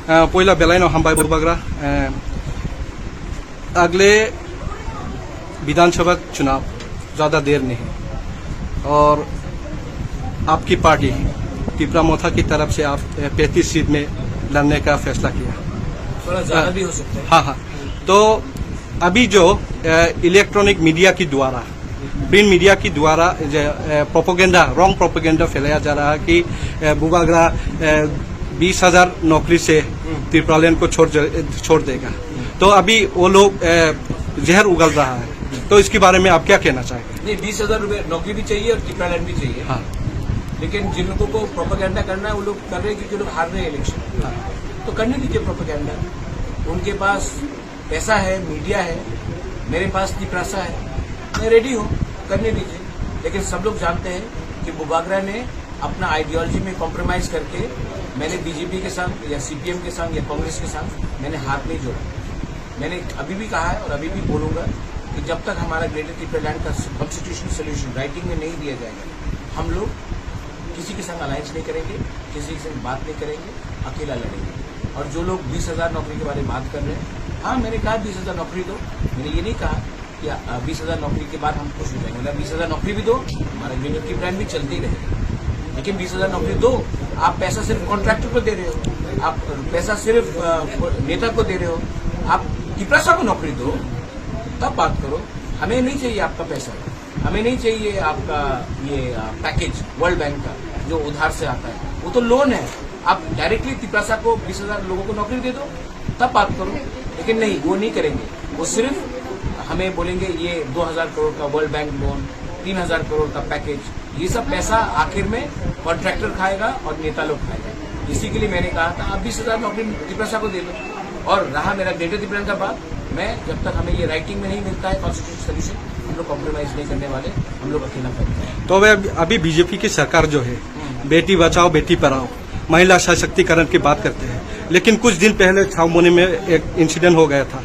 पहला बेलायनो हामबाय बुबाग्रा अगले विधानसभा चुनाव ज़्यादा देर नहीं और आपकी पार्टी तिपरामोथा की तरफ से आप 35 सीट में लड़ने का फैसला किया। थोड़ा ज़्यादा भी हो सकता है। हाँ। तो अभी जो इलेक्ट्रॉनिक मीडिया की द्वारा प्रिंट मीडिया की द्वारा प्रोपोगेंडा रॉन्ग प्रोपोगेंडा फैलाया जा रहा है कि बुबाग्रा 20,000 नौकरी से त्रिपुरालैंड को छोड़ देगा। तो अभी वो लोग जहर उगल रहा है, तो इसके बारे में आप क्या कहना चाहेंगे? नहीं, 20,000 रुपये नौकरी भी चाहिए और त्रिपुरालैंड भी चाहिए। हाँ। लेकिन जिन लोगों को प्रोपोगेंडा करना है वो लोग कर रहे हैं, क्योंकि लोग हार रहे हैं इलेक्शन। हाँ। तो करने दीजिए प्रोपोगेंडा। उनके पास पैसा है, मीडिया है, मेरे पास तिपरासा है, मैं रेडी हूँ, करने दीजिए। लेकिन सब लोग जानते हैं कि बुबाग्रा ने अपना आइडियोलॉजी में कॉम्प्रोमाइज करके, मैंने बीजेपी के संग या सीपीएम के संग या कांग्रेस के संग मैंने हाथ नहीं जोड़ा। मैंने अभी भी कहा है और अभी भी बोलूंगा कि जब तक हमारा ग्रेटर त्रिपुरालैंड का कॉन्स्टिट्यूशनल सोल्यूशन राइटिंग में नहीं दिया जाएगा, हम लोग किसी के संग अलायंस नहीं करेंगे, किसी के संग बात नहीं करेंगे, अकेला लड़ेंगे। और जो लोग 20,000 नौकरी के बारे में बात कर रहे हैं, हाँ मैंने कहा 20,000 नौकरी दो। मैंने ये नहीं कहा कि 20,000 नौकरी के बाद हम खुश हो जाएंगे। मतलब 20,000 नौकरी भी दो, हमारा ग्रेटर त्रिपुरालैंड भी चलते ही रहेगा। लेकिन 20,000 नौकरी दो, आप पैसा सिर्फ कॉन्ट्रैक्टर को दे रहे हो, आप पैसा सिर्फ नेता को दे रहे हो, आप तिपरासा को नौकरी दो, तब बात करो। हमें नहीं चाहिए आपका पैसा, हमें नहीं चाहिए आपका ये पैकेज वर्ल्ड बैंक का जो उधार से आता है, वो तो लोन है। आप डायरेक्टली तिपरासा को 20,000 लोगों को नौकरी दे दो, तब बात करो। लेकिन नहीं, वो नहीं करेंगे। वो सिर्फ हमें बोलेंगे ये 2,000 करोड़ का वर्ल्ड बैंक लोन, 3,000 करोड़ का पैकेज, ये सब पैसा आखिर में कॉन्ट्रैक्टर खाएगा और नेता लोग खाएगा। इसी के लिए मैंने कहा था आप 20,000 नौकरी तिपरासा को दे दो। और रहा मेरा ग्रेटर त्रिपुरालैंड का बात, मैं जब तक हमें ये राइटिंग में नहीं मिलता है कॉन्स्टिट्यूशन सोल्यूशन, हम लोग कॉम्प्रोमाइज नहीं करने वाले, हम लोग अकेला करेंगे। तो अभी बीजेपी की सरकार जो है बेटी बचाओ बेटी पढ़ाओ महिला सशक्तिकरण की बात करते हैं, लेकिन कुछ दिन पहले छावमुनी में एक इंसिडेंट हो गया था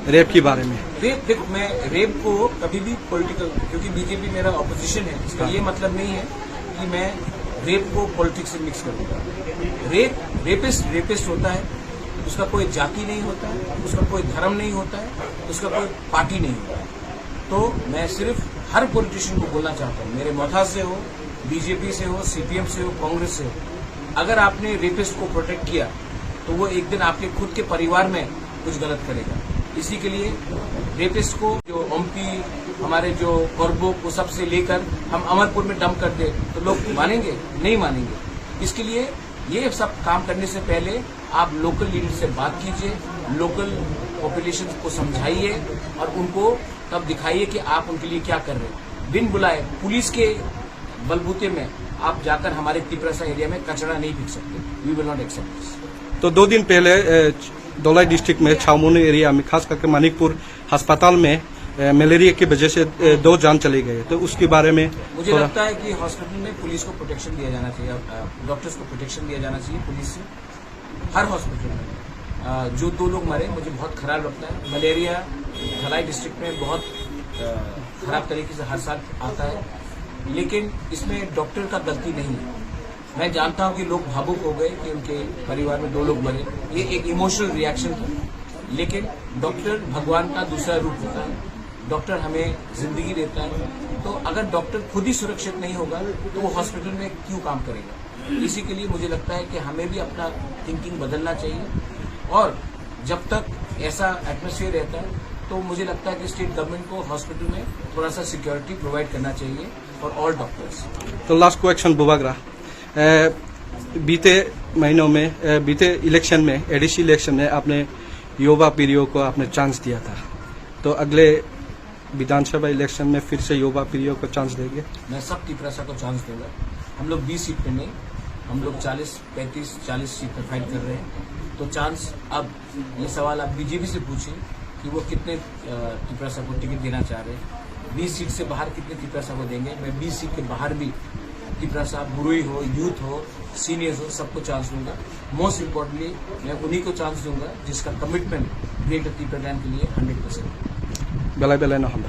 रेप के बारे में। रेप, देखो मैं रेप को कभी भी पॉलिटिकल, क्योंकि बीजेपी मेरा ऑपोजिशन है, इसका ये मतलब नहीं है कि मैं रेप को पॉलिटिक्स से मिक्स कर दूंगा। रेपिस्ट होता है, उसका कोई जाति नहीं होता है, उसका कोई धर्म नहीं होता है, उसका कोई पार्टी नहीं होता है। तो मैं सिर्फ हर पॉलिटिशियन को बोलना चाहता हूँ, मेरे मौथा से हो, बीजेपी से हो, सीपीएम से हो, कांग्रेस से हो, अगर आपने रेपिस्ट को प्रोटेक्ट किया तो वो एक दिन आपके खुद के परिवार में कुछ गलत करेगा। इसी के लिए रेपिस्ट को जो ओमपी हमारे जो कॉर्बो को सबसे लेकर हम अमरपुर में डंप कर दे तो लोग मानेंगे? नहीं मानेंगे। इसके लिए ये सब काम करने से पहले आप लोकल लीडर से बात कीजिए, लोकल पॉपुलेशन को समझाइए और उनको तब दिखाइए कि आप उनके लिए क्या कर रहे हैं। बिन बुलाए पुलिस के बलबूते में आप जाकर हमारे तिपरासा एरिया में कचरा नहीं फेंक सकते। We will not accept this. तो 2 दिन पहले धौलाई डिस्ट्रिक्ट में छावमुनी एरिया में खास करके मानिकपुर अस्पताल में मलेरिया की वजह से 2 जान चले गए, तो उसके बारे में मुझे लगता है कि हॉस्पिटल में पुलिस को प्रोटेक्शन दिया जाना चाहिए, डॉक्टर्स को प्रोटेक्शन दिया जाना चाहिए पुलिस से। हर हॉस्पिटल में जो 2 लोग मरे मुझे बहुत खराब लगता है। मलेरिया धलाई डिस्ट्रिक्ट में बहुत खराब तरीके से हर साल आता है, लेकिन इसमें डॉक्टर का गलती नहीं है। मैं जानता हूं कि लोग भावुक हो गए कि उनके परिवार में 2 लोग मरे, ये एक इमोशनल रिएक्शन था, लेकिन डॉक्टर भगवान का दूसरा रूप होता है। डॉक्टर हमें जिंदगी देता है, तो अगर डॉक्टर खुद ही सुरक्षित नहीं होगा तो वो हॉस्पिटल में क्यों काम करेगा। इसी के लिए मुझे लगता है कि हमें भी अपना थिंकिंग बदलना चाहिए, और जब तक ऐसा एटमॉस्फेयर रहता है तो मुझे लगता है कि स्टेट गवर्नमेंट को हॉस्पिटल में थोड़ा सा सिक्योरिटी प्रोवाइड करना चाहिए फॉर ऑल डॉक्टर्स। तो लास्ट क्वेश्चन बुबाग्रा, बीते महीनों में बीते इलेक्शन में एडीसी इलेक्शन में आपने युवा पीढ़ियों को आपने चांस दिया था, तो अगले विधानसभा इलेक्शन में फिर से युवा पीढ़ियों को चांस देंगे? मैं सब तिपरासा को चांस दूंगा। हम लोग 20 सीट पे नहीं, हम लोग 40 सीट पर फाइट कर रहे हैं। तो चांस, अब ये सवाल आप बीजेपी से पूछिए कि वो कितने तिपरासा को टिकट देना चाह रहे हैं। 20 सीट से बाहर कितने तिपरासा को देंगे? मैं 20 सीट के बाहर भी तिपरासा, बुरुई हो, यूथ हो, सीनियर्स हो, सबको चांस दूंगा। मोस्ट इम्पोर्टेंटली मैं उन्हीं को चांस दूंगा जिसका कमिटमेंट ग्रेटर त्रिपुरालैंड के लिए 100%। बेला बेला न हम